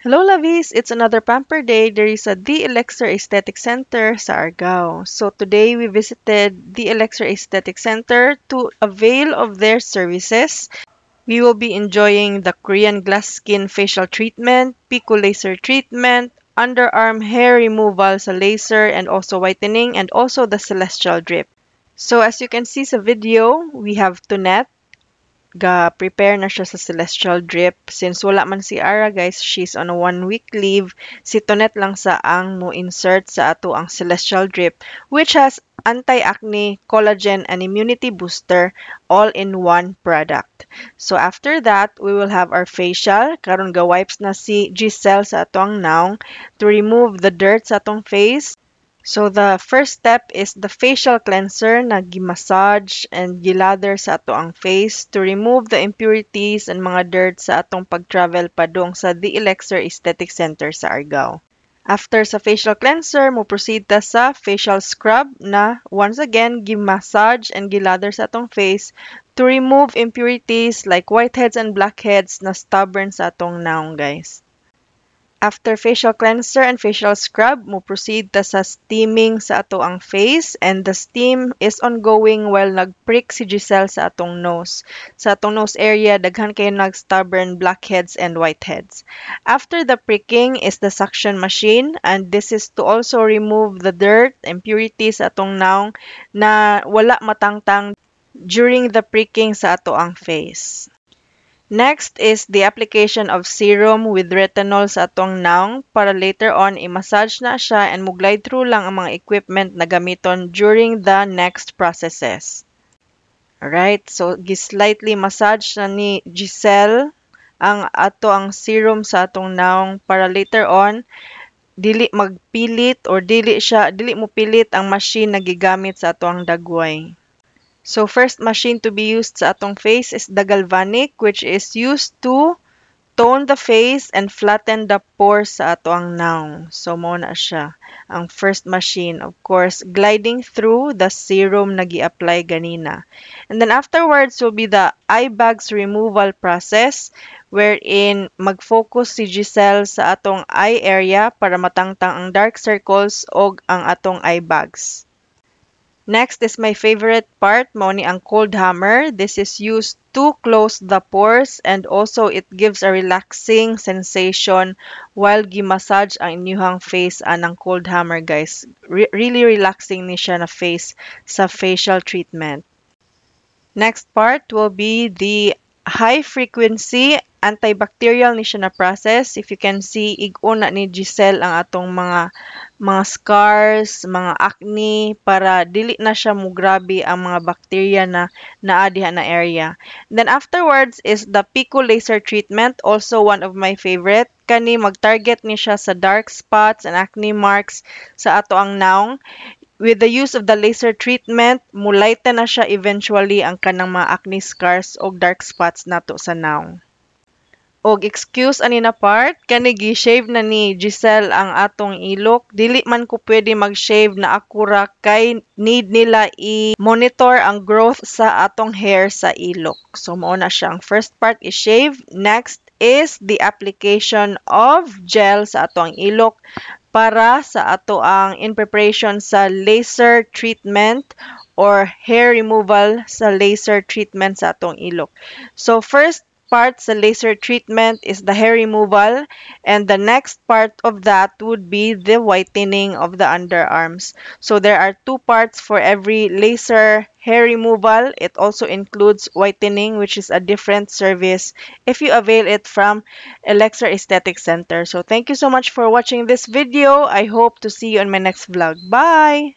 Hello, lovies! It's another Pamper Day. There is a The Elixir Aesthetic Center sa Argao. So today we visited The Elixir Aesthetic Center to avail of their services. We will be enjoying the Korean glass skin facial treatment, Pico laser treatment, underarm hair removal sa laser and also whitening, and also the celestial drip. So as you can see sa video, we have Tunette. Ga-prepare na siya sa celestial drip. Since wala man si Ara, guys, she's on a 1 week leave. Si Tonet lang sa ang mo insert sa ato ang celestial drip, which has anti-acne, collagen, and immunity booster all in one product. So after that, we will have our facial. Karon ga wipes na si Giselle sa atong naong to remove the dirt sa atong face. So the first step is the facial cleanser na gi-massage and gilather sa ato ang face to remove the impurities and mga dirt sa atong pag-travel padung sa The Elixir Aesthetic Center sa Argao. After sa facial cleanser, mo proceed ta sa facial scrub na once again gi-massage and gilather sa atong face to remove impurities like whiteheads and blackheads na stubborn sa atong naong, guys. After facial cleanser and facial scrub, mo proceed ta sa steaming sa ato ang face, and the steam is ongoing while nagprick si Giselle sa atong nose. Sa atong nose area, daghan kayo nag-stubborn blackheads and whiteheads. After the pricking is the suction machine, and this is to also remove the dirt, impurities sa atong naong na wala matangtang during the pricking sa ato ang face. Next is the application of serum with retinol sa atong naong para later on i-massage na siya and mo-glide through lang ang mga equipment na gamiton during the next processes. Alright, so slightly massage na ni Giselle ang serum sa atong naong para later on dili magpilit or dili mo pilit ang machine na gigamit sa atong dagway. So first machine to be used sa atong face is the galvanic, which is used to tone the face and flatten the pores sa atong naong. So mo na siya ang first machine, of course, gliding through the serum na gi-apply ganina. And then afterwards will be the eye bags removal process, wherein mag-focus si Giselle sa atong eye area para matangtang ang dark circles o ang atong eye bags. Next is my favorite part, mao ni ang cold hammer. This is used to close the pores and also it gives a relaxing sensation while gi-massage ang inyuhang face anang cold hammer, guys. Really relaxing ni siya na face sa facial treatment. Next part will be the high frequency antibacterial ni siya na process. If you can see, iguna ni Giselle ang atong mga scars, mga acne, para dili na siya mo grabe ang mga bacteria na naadiha na area. Then afterwards is the Pico laser treatment, also one of my favorite. Kani mag-target ni siya sa dark spots and acne marks sa ato ang naong. With the use of the laser treatment, mulayta na siya eventually ang kanang mga acne scars o dark spots nato sa naong. Og excuse ani na part, kani gi-shave na ni Giselle ang atong ilok. Dili man ko pwede mag-shave na akura kay need nila i-monitor ang growth sa atong hair sa ilok. So mao na siya. Ang first part is shave. Next is the application of gel sa atong ilok para sa ato ang in preparation sa laser treatment or hair removal sa laser treatment sa atong ilok. So first part sa laser treatment is the hair removal, and the next part of that would be the whitening of the underarms. So there are 2 parts for every laser hair removal. It also includes whitening, which is a different service if you avail it from Elixir Aesthetic Center. So thank you so much for watching this video. I hope to see you on my next vlog. Bye!